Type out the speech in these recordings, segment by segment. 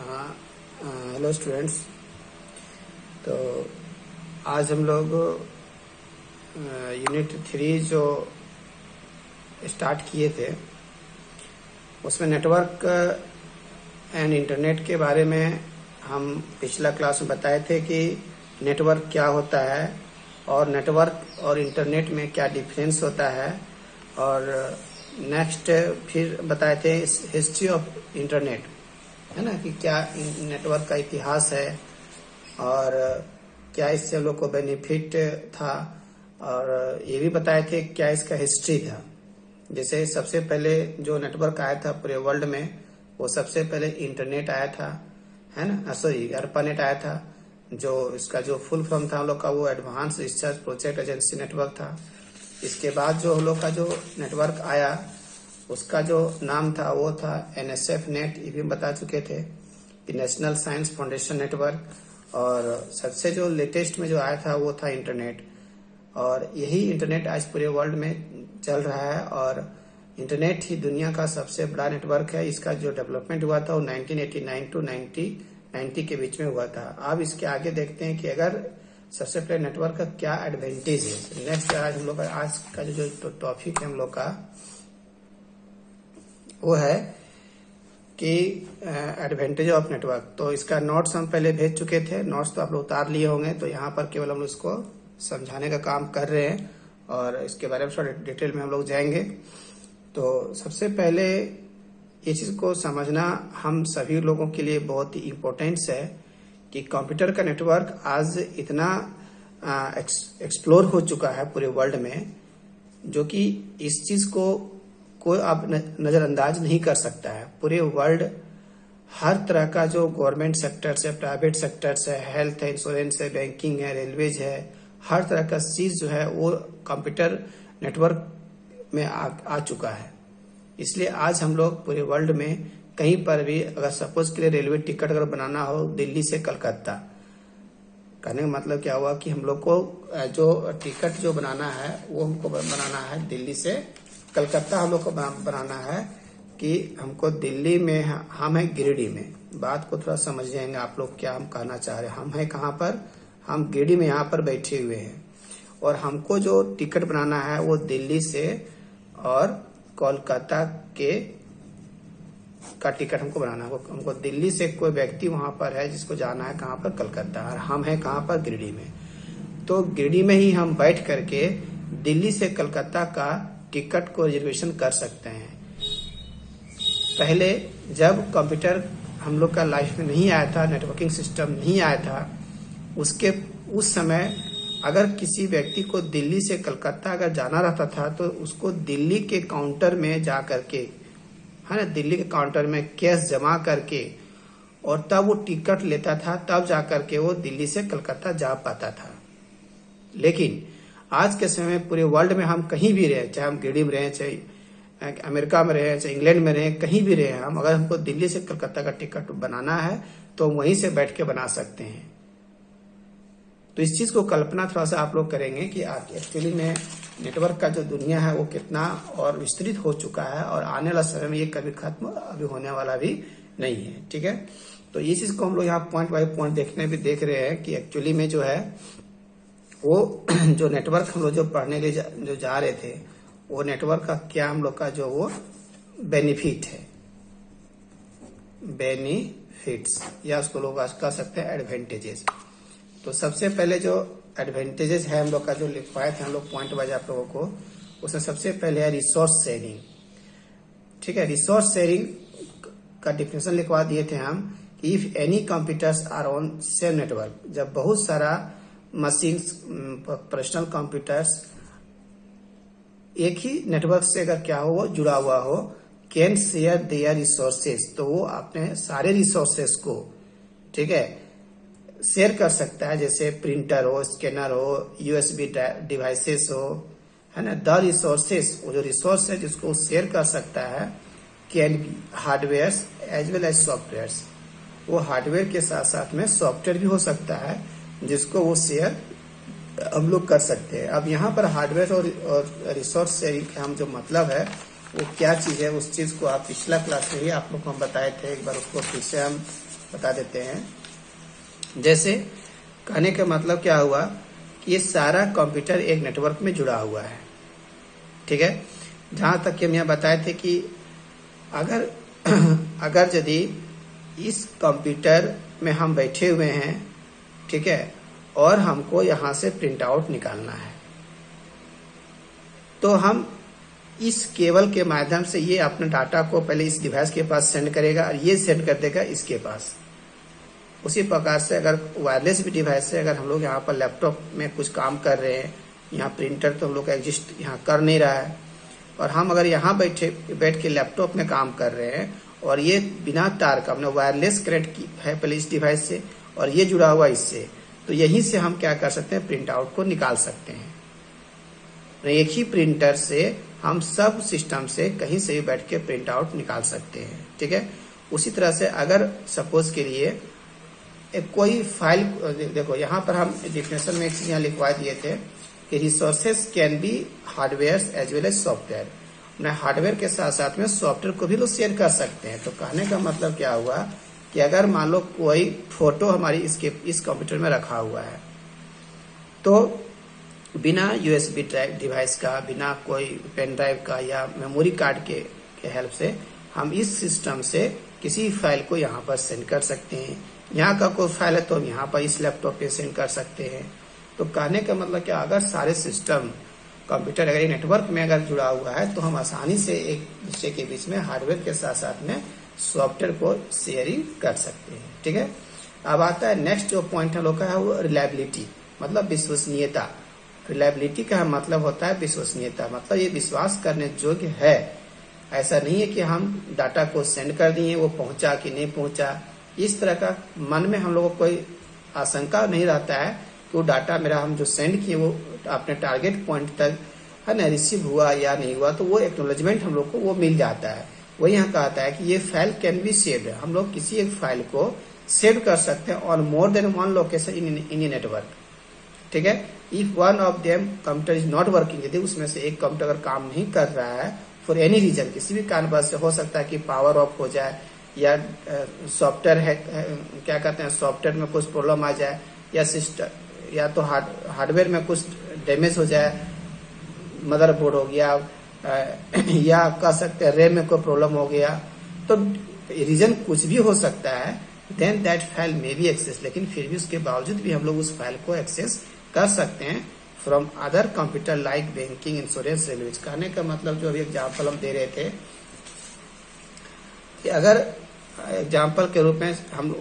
हाँ, hello students. तो आज हम लोग यूनिट 3 जो स्टार्ट किए थे उसमें नेटवर्क एंड इंटरनेट के बारे में हम पिछला क्लास में बताए थे कि नेटवर्क क्या होता है और नेटवर्क और इंटरनेट में क्या डिफरेंस होता है। और नेक्स्ट फिर बताए थे हिस्ट्री ऑफ इंटरनेट, है ना, कि क्या नेटवर्क का इतिहास है और क्या इससे हम लोग को बेनिफिट था। और ये भी बताए थे क्या इसका हिस्ट्री था। जैसे सबसे पहले जो नेटवर्क आया था पूरे वर्ल्ड में, वो सबसे पहले इंटरनेट आया था, है ना, सॉरी ARPANET आया था। जो इसका जो फुल फॉर्म था हम लोग का वो advance research project agency network था। इसके बाद जो हम लोग का जो नेटवर्क आया उसका जो नाम था वो था NSF नेट, ये भी हम बता चुके थे, नेशनल साइंस फाउंडेशन नेटवर्क। और सबसे जो लेटेस्ट में जो आया था वो था इंटरनेट। और यही इंटरनेट आज पूरे वर्ल्ड में चल रहा है और इंटरनेट ही दुनिया का सबसे बड़ा नेटवर्क है। इसका जो डेवलपमेंट हुआ था वो 1989 टू 1990 के बीच में हुआ था। अब इसके आगे देखते हैं कि अगर सबसे पहले नेटवर्क का क्या एडवांटेज है। नेक्स्ट आज हम लोग का आज का जो टॉपिक है हम लोग का वो है कि एडवांटेज ऑफ नेटवर्क। तो इसका नोट्स हम पहले भेज चुके थे, नोट्स तो आप लोग उतार लिए होंगे। तो यहाँ पर केवल हम लोग इसको समझाने का काम कर रहे हैं और इसके बारे में थोड़ा डिटेल में हम लोग जाएंगे। तो सबसे पहले ये चीज को समझना हम सभी लोगों के लिए बहुत ही इम्पोर्टेंस है कि कंप्यूटर का नेटवर्क आज इतना एक्सप्लोर हो चुका है पूरे वर्ल्ड में, जो कि इस चीज को कोई अब नजरअंदाज नहीं कर सकता है। पूरे वर्ल्ड हर तरह का जो गवर्नमेंट सेक्टर्स है, प्राइवेट सेक्टर्स है, हेल्थ है, इंश्योरेंस है, बैंकिंग है, रेलवेज है, हर तरह का चीज जो है वो कंप्यूटर नेटवर्क में आ चुका है। इसलिए आज हम लोग पूरे वर्ल्ड में कहीं पर भी अगर सपोज के लिए रेलवे टिकट अगर बनाना हो दिल्ली से कलकत्ता, कहने का मतलब क्या हुआ कि हम लोग को जो टिकट जो बनाना है वो हमको बनाना है दिल्ली से कलकत्ता। हम लोग को बनाना है कि हमको दिल्ली में, हम है गिरिडीह में। बात को थोड़ा समझ जाएंगे आप लोग क्या हम कहना चाह रहे हैं। हम है कहाँ पर, हम गिरिडीह में यहाँ पर बैठे हुए हैं और हमको जो टिकट बनाना है वो दिल्ली से और कोलकाता के का टिकट हमको बनाना है। हमको दिल्ली से कोई व्यक्ति वहां पर है जिसको जाना है कहाँ पर, कलकत्ता, और हम है कहाँ पर, गिरिडीह में। तो गिरिडीह में ही हम बैठ करके दिल्ली से कलकत्ता का टिकट को रिजर्वेशन कर सकते हैं। पहले जब कंप्यूटर हम लोग का लाइफ में नहीं आया था, नेटवर्किंग सिस्टम नहीं आया था, उस समय अगर किसी व्यक्ति को दिल्ली से कलकत्ता अगर जाना रहता था तो उसको दिल्ली के काउंटर में जा करके, है ना, दिल्ली के काउंटर में कैश जमा करके और तब वो टिकट लेता था, तब जा करके वो दिल्ली से कलकत्ता जा पाता था। लेकिन आज के समय पूरे वर्ल्ड में हम कहीं भी रहे, चाहे हम गिरिडीह में रहे, चाहे अमेरिका में रहे, चाहे इंग्लैंड में रहे, कहीं भी रहे हम, अगर हमको दिल्ली से कलकत्ता का टिकट बनाना है तो वहीं से बैठ के बना सकते हैं। तो इस चीज को कल्पना थोड़ा सा आप लोग करेंगे कि एक्चुअली में नेटवर्क का जो दुनिया है वो कितना और विस्तृत हो चुका है और आने वाला समय में ये कभी खत्म अभी होने वाला भी नहीं है। ठीक है, तो ये चीज को हम लोग यहाँ पॉइंट बाय पॉइंट देखने भी देख रहे हैं कि एक्चुअली में जो है वो जो नेटवर्क हम लोग जो पढ़ने के लिए जो जा रहे थे वो नेटवर्क का क्या हम लोग का जो वो बेनिफिट है, बेनिफिट्स, या उसको लोग कह सकते हैं एडवांटेजेस। तो सबसे पहले जो एडवांटेजेस है हम लोग का जो लिखवाए थे हम लोग पॉइंट वाइज आप लोगों को, उसमें सबसे पहले है रिसोर्स शेयरिंग। ठीक है, रिसोर्स शेयरिंग का डिफिनेशन लिखवा दिए थे हम कि if any computers are on same network, जब बहुत सारा मशीन्स, पर्सनल कंप्यूटर्स एक ही नेटवर्क से अगर क्या हो वो जुड़ा हुआ हो, कैन शेयर देयर रिसोर्सेस, तो वो अपने सारे रिसोर्सेस को, ठीक है, शेयर कर सकता है। जैसे प्रिंटर हो, स्कैनर हो, USB डिवाइसेस हो, है ना, द रिसोर्सेस, वो जो रिसोर्स है जिसको शेयर कर सकता है, can be hardware as well as software. वो हार्डवेयर के साथ साथ में सॉफ्टवेयर भी हो सकता है जिसको वो शेयर हम लोग कर सकते हैं। अब यहाँ पर हार्डवेयर और रिसोर्स शेयरिंग का हम जो मतलब है वो क्या चीज है, उस चीज को आप पिछला क्लास में ही आप लोग को हम बताए थे, एक बार उसको फिर से हम बता देते हैं। जैसे कहने का मतलब क्या हुआ कि ये सारा कंप्यूटर एक नेटवर्क में जुड़ा हुआ है, ठीक है। जहां तक कि हम यहाँ बताए थे कि अगर यदि इस कंप्यूटर में हम बैठे हुए हैं, ठीक है, और हमको यहाँ से प्रिंट आउट निकालना है, तो हम इस केबल के माध्यम से ये अपने डाटा को पहले इस डिवाइस के पास सेंड करेगा और ये सेंड कर देगा इसके पास। उसी प्रकार से अगर वायरलेस भी डिवाइस से अगर हम लोग यहाँ पर लैपटॉप में कुछ काम कर रहे हैं, यहाँ प्रिंटर तो हम लोग का एग्जिस्ट यहाँ कर नहीं रहा है, और हम अगर यहाँ बैठ के लैपटॉप में काम कर रहे हैं और ये बिना तार का हमने वायरलेस कनेक्ट की है पहले इस डिवाइस से और ये जुड़ा हुआ इससे, तो यहीं से हम क्या कर सकते हैं, प्रिंट आउट को निकाल सकते हैं। एक ही प्रिंटर से हम सब सिस्टम से कहीं से भी बैठ के प्रिंट आउट निकाल सकते हैं, ठीक है। उसी तरह से अगर सपोज के लिए एक कोई फाइल, देखो यहाँ पर हम डिफिनेशन में एक चीज यहाँ लिखवा दिए थे कि resources can be hardware as well as software. अपने हार्डवेयर के साथ साथ में सॉफ्टवेयर को भी लोग शेयर कर सकते हैं। तो कहने का मतलब क्या हुआ कि अगर मान लो कोई फोटो हमारी इस कंप्यूटर में रखा हुआ है, तो बिना यूएसबी ड्राइव डिवाइस का, बिना कोई पेन ड्राइव का या मेमोरी कार्ड के हेल्प से हम इस सिस्टम से किसी फाइल को यहाँ पर सेंड कर सकते हैं। यहाँ का कोई फाइल है तो हम यहाँ पर इस लैपटॉप पे सेंड कर सकते हैं। तो कहने का मतलब क्या, अगर सारे सिस्टम कंप्यूटर अगर नेटवर्क में अगर जुड़ा हुआ है तो हम आसानी से एक दूसरे के बीच में हार्डवेयर के साथ साथ में सॉफ्टवेयर को शेयरिंग कर सकते हैं, ठीक है। अब आता है नेक्स्ट जो पॉइंट हम लोग का है वो रिलायबिलिटी, मतलब विश्वसनीयता। रिलायबिलिटी का मतलब होता है विश्वसनीयता, मतलब ये विश्वास करने योग्य है। ऐसा नहीं है कि हम डाटा को सेंड कर दिए, वो पहुंचा कि नहीं पहुंचा, इस तरह का मन में हम लोगों को कोई आशंका नहीं रहता है कि वो डाटा मेरा हम जो सेंड किए वो अपने टारगेट पॉइंट तक है ना रिसीव हुआ या नहीं हुआ, तो वो एक्नोलेजमेंट हम लोग को वो मिल जाता है। वही यहाँ कहता है कि ये फाइल कैन बी सेव्ड, हम लोग किसी एक फाइल को सेव कर सकते हैं on more than one location in a network, ठीक है। If one of them computer is not working, यदि उसमें से एक कंप्यूटर अगर काम नहीं कर रहा है फॉर एनी रीजन, किसी भी कारणवश से, हो सकता है कि पावर ऑफ हो जाए या सॉफ्टवेयर है क्या कहते हैं सॉफ्टवेयर में कुछ प्रॉब्लम आ जाए, या सिस्टम या तो हार्डवेयर में कुछ डैमेज हो जाए, मदरबोर्ड हो गया या कह सकते हैं रैम में कोई प्रॉब्लम हो गया, तो रीजन कुछ भी हो सकता है, then that file may be access, लेकिन फिर भी उसके बावजूद भी हम लोग उस फाइल को एक्सेस कर सकते हैं from other computer like banking, insurance, railway. कहने का मतलब जो अभी एग्जाम्पल हम दे रहे थे कि अगर एग्जाम्पल के रूप में हम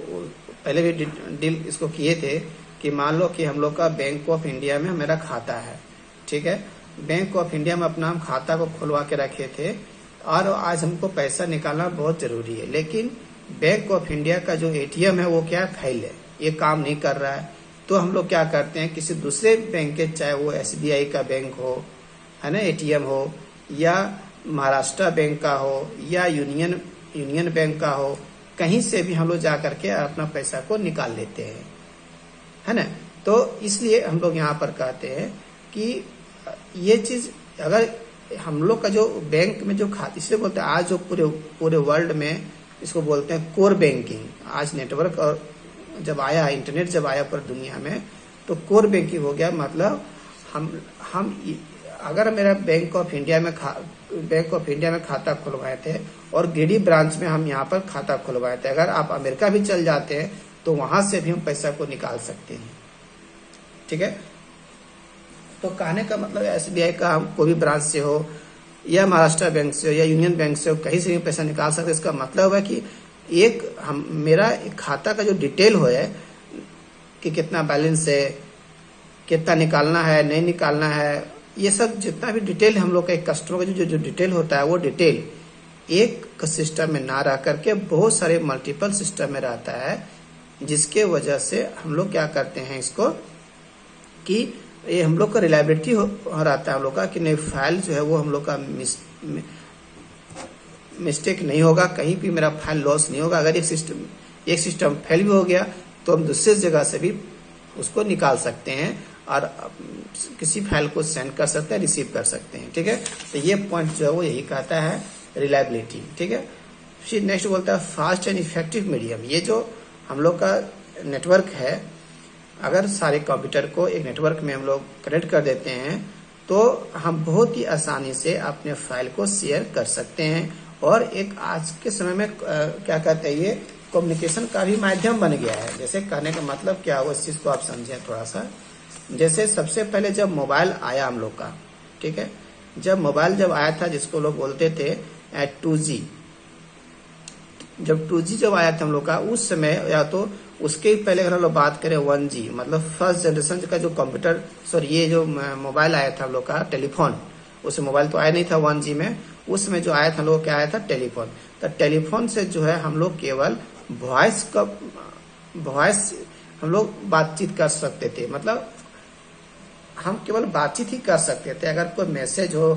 पहले भी डील इसको किए थे कि मान लो कि हम लोग का बैंक ऑफ इंडिया में मेरा खाता है, ठीक है। बैंक ऑफ इंडिया में अपना हम खाता को खुलवा के रखे थे और आज हमको पैसा निकालना बहुत जरूरी है, लेकिन बैंक ऑफ इंडिया का जो एटीएम है वो क्या फेल है, ये काम नहीं कर रहा है। तो हम लोग क्या करते हैं, किसी दूसरे बैंक के, चाहे वो एसबीआई का बैंक हो, है ना, एटीएम हो, या महाराष्ट्र बैंक का हो, या यूनियन बैंक का हो, कहीं से भी हम लोग जा करके अपना पैसा को निकाल लेते हैं, है ना। तो इसलिए हम लोग यहाँ पर कहते हैं कि ये चीज अगर हम लोग का जो बैंक में जो खाता, इसलिए बोलते हैं आज जो पूरे वर्ल्ड में इसको बोलते हैं कोर बैंकिंग। आज नेटवर्क और जब आया, इंटरनेट जब आया पर दुनिया में, तो कोर बैंकिंग हो गया। मतलब हम अगर मेरा बैंक ऑफ इंडिया में खाता खुलवाए थे और गिडी ब्रांच में हम यहाँ पर खाता खुलवाए थे, अगर आप अमेरिका भी चल जाते हैं तो वहां से भी हम पैसा को निकाल सकते हैं, ठीक है। तो कहने का मतलब एसबीआई का हम कोई भी ब्रांच से हो, या महाराष्ट्र बैंक से हो, या यूनियन बैंक से हो, कहीं से भी पैसा निकाल सकते। इसका मतलब है कि मेरा एक खाता का जो डिटेल हो है कि कितना बैलेंस है, कितना निकालना है, नहीं निकालना है, ये सब जितना भी डिटेल हम लोग का एक कस्टमर का जो डिटेल होता है, वो डिटेल एक सिस्टम में ना रह करके बहुत सारे मल्टीपल सिस्टम में रहता है, जिसके वजह से हम लोग क्या करते हैं इसको कि ये हम लोग का रिलायबिलिटी हो रहता है हम लोग का कि नहीं, फाइल जो है वो हम लोग का मिस्टेक नहीं होगा, कहीं भी मेरा फाइल लॉस नहीं होगा। अगर एक सिस्टम फेल भी हो गया तो हम दूसरे जगह से भी उसको निकाल सकते हैं और किसी फाइल को सेंड कर सकते हैं, रिसीव कर सकते हैं, ठीक है। तो ये पॉइंट जो है वो यही कहता है रिलायबिलिटी, ठीक है। फिर नेक्स्ट बोलता है फास्ट एंड इफेक्टिव मीडियम। ये जो हम लोग का नेटवर्क है, अगर सारे कंप्यूटर को एक नेटवर्क में हम लोग कनेक्ट कर देते हैं तो हम बहुत ही आसानी से अपने फाइल को शेयर कर सकते हैं। और एक आज के समय में क्या कहते हैं, ये कम्युनिकेशन का भी माध्यम बन गया है। जैसे कहने का मतलब क्या हुआ, इस चीज को आप समझें थोड़ा सा। जैसे सबसे पहले जब मोबाइल आया हम लोग का, ठीक है, जब मोबाइल जब आया था जिसको लोग बोलते थे 2G, जब 2G जब आया था हम लोग का उस समय, या तो उसके ही पहले अगर हम लोग बात करें 1G, मतलब फर्स्ट जनरेशन का जो कंप्यूटर, सॉरी ये जो मोबाइल आया था हम लोग का टेलीफोन, उसमें मोबाइल तो आया नहीं था 1G में, उसमें जो आया था हम लोग क्या आया था, टेलीफोन। तो टेलीफोन से जो है हम लोग केवल वॉइस हम लोग बातचीत कर सकते थे, मतलब हम केवल बातचीत ही कर सकते थे। अगर कोई मैसेज हो,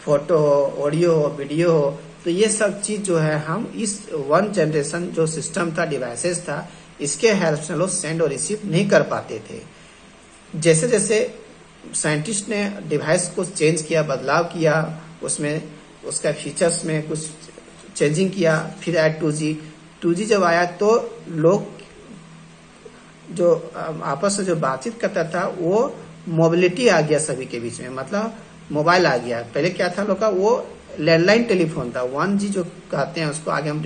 फोटो हो, ऑडियो हो, वीडियो हो, तो ये सब चीज जो है हम इस वन जनरेशन जो सिस्टम था, डिवाइसेस था, इसके हेल्प से लोग सेंड और रिसीव नहीं कर पाते थे। जैसे जैसे साइंटिस्ट ने डिवाइस को चेंज किया, बदलाव किया, उसमें उसका फीचर्स में कुछ चेंजिंग किया, फिर आया 2G। 2G जब आया तो लोग जो आपस में जो बातचीत करता था वो मोबिलिटी आ गया सभी के बीच में, मतलब मोबाइल आ गया। पहले क्या था लोग का, वो लैंडलाइन टेलीफोन था, 1G जो कहते हैं उसको। आगे हम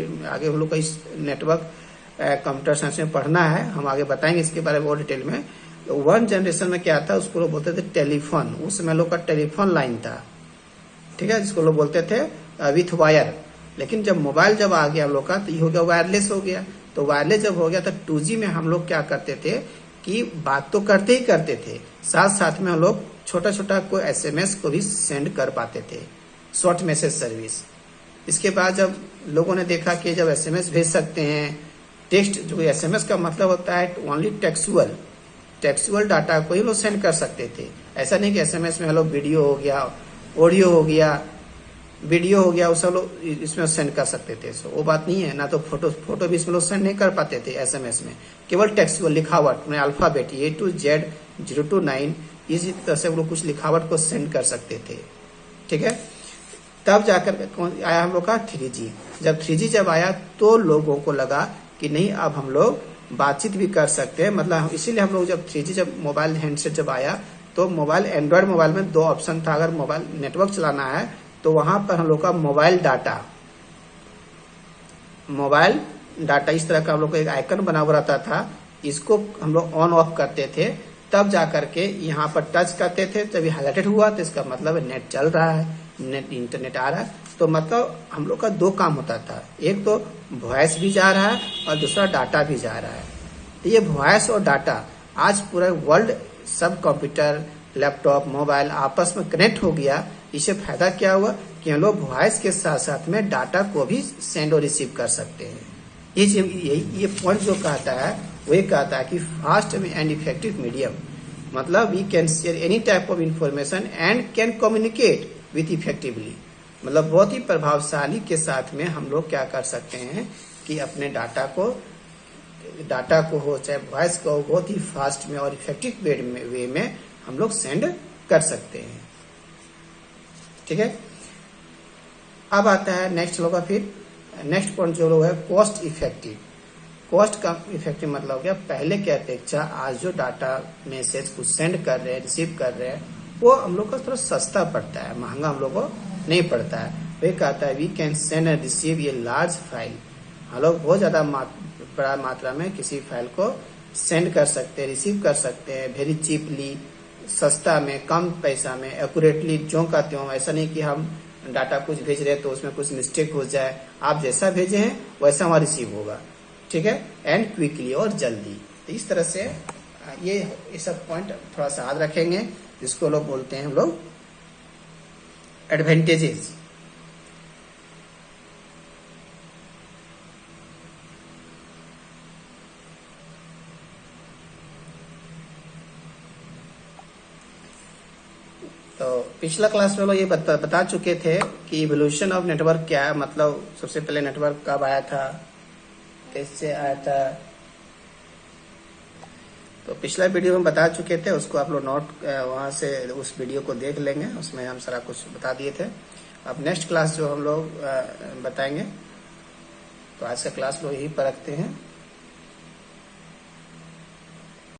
लोग का इस नेटवर्क कंप्यूटर साइंस में पढ़ना है, हम आगे बताएंगे इसके बारे में और डिटेल में। तो 1 जनरेशन में क्या था, उसको लोग बोलते थे टेलीफोन। उस समय लोग का टेलीफोन लाइन था, ठीक है, जिसको लोग बोलते थे विथ वायर। लेकिन जब मोबाइल जब आ गया हम लोग का, तो ये हो गया वायरलेस हो गया। तो वायरलेस जब हो गया तो 2G में हम लोग क्या करते थे कि बात तो करते ही करते थे, साथ साथ में हम लोग छोटा छोटा कोई SMS को भी सेंड कर पाते थे, शॉर्ट मैसेज सर्विस। इसके बाद जब लोगों ने देखा कि जब SMS भेज सकते हैं, टेक्स्ट, जो SMS का मतलब होता है ओनली टेक्सुअल डाटा को ही लोग सेंड कर सकते थे। ऐसा नहीं कि SMS में हम लोग वीडियो हो गया, ऑडियो हो गया, वीडियो हो गया, वो सब लोग इसमें सेंड कर सकते थे। वो बात नहीं है ना। तो फोटो भी इसमें लोग सेंड नहीं कर पाते थे SMS में, केवल टेक्सुअल लिखावट में alphabet A to Z 0 to 9 इसी तरह से वो लोग कुछ लिखावट को सेंड कर सकते थे, ठीक है। तब जाकर आया हम लोग का 3G। जब 3G जब आया तो लोगों को लगा कि नहीं, अब हम लोग बातचीत भी कर सकते हैं। मतलब इसीलिए हम लोग जब 3G जब मोबाइल हैंडसेट जब आया तो मोबाइल, एंड्रॉयड मोबाइल में 2 ऑप्शन था। अगर मोबाइल नेटवर्क चलाना है तो वहां पर हम लोग का मोबाइल डाटा इस तरह का हम लोग को एक आइकन बना हुआ रहता था, इसको हम लोग ऑन ऑफ करते थे। तब जाकर के यहाँ पर टच करते थे, जब हाईलाइटेड हुआ तो इसका मतलब नेट चल रहा है, नेट इंटरनेट आ रहा है। तो मतलब हम लोग का 2 काम होता था, एक तो वॉइस भी जा रहा है और दूसरा डाटा भी जा रहा है। तो ये वॉइस और डाटा आज पूरा वर्ल्ड, सब कंप्यूटर, लैपटॉप, मोबाइल आपस में कनेक्ट हो गया। इससे फायदा क्या हुआ कि हम लोग वॉइस के साथ साथ में डाटा को भी सेंड और रिसीव कर सकते हैं। ये पॉइंट जो कहता है वो कहता है कि फास्ट एंड इफेक्टिव मीडियम, मतलब we can share any type of information and can communicate with effectively. मतलब बहुत ही प्रभावशाली के साथ में हम लोग क्या कर सकते हैं कि अपने डाटा को हो चाहे वॉइस को, बहुत ही फास्ट में और इफेक्टिव वे में हम लोग सेंड कर सकते हैं, ठीक है। अब आता है नेक्स्ट लोग का, फिर नेक्स्ट पॉइंट जो लोग है कॉस्ट इफेक्टिव। कॉस्ट का इफेक्टिव मतलब क्या, पहले के अपेक्षा आज जो डाटा मैसेज कुछ सेंड कर रहे हैं, रिसीव कर रहे हैं, वो हम लोग को थोड़ा सस्ता पड़ता है, महंगा हम लोग को नहीं पड़ता है। वे कहता है we can send and receive a large file. हम लोग बहुत ज्यादा बड़ा मात्रा में किसी फाइल को सेंड कर सकते हैं, रिसीव कर सकते हैं, वेरी चीपली, सस्ता में, कम पैसा में, एक्यूरेटली, जो कहते हो। ऐसा नहीं कि हम डाटा कुछ भेज रहे हैं तो उसमें कुछ मिस्टेक हो जाए, आप जैसा भेजे हैं वैसा वहां रिसीव होगा, ठीक है, एंड क्विकली, और जल्दी। तो इस तरह से ये सब पॉइंट थोड़ा सा याद रखेंगे, जिसको लोग बोलते हैं हम लोग एडवांटेजेस। तो पिछला क्लास में लोग ये बता चुके थे कि इवोल्यूशन ऑफ नेटवर्क क्या है, मतलब सबसे पहले नेटवर्क कब आया था, कैसे आया था। तो पिछला वीडियो में बता चुके थे, उसको आप लोग नोट वहां से उस वीडियो को देख लेंगे, उसमें हम सारा कुछ बता दिए थे। अब नेक्स्ट क्लास जो हम लोग बताएंगे, तो आज का क्लास लोग यही पर रखते हैं।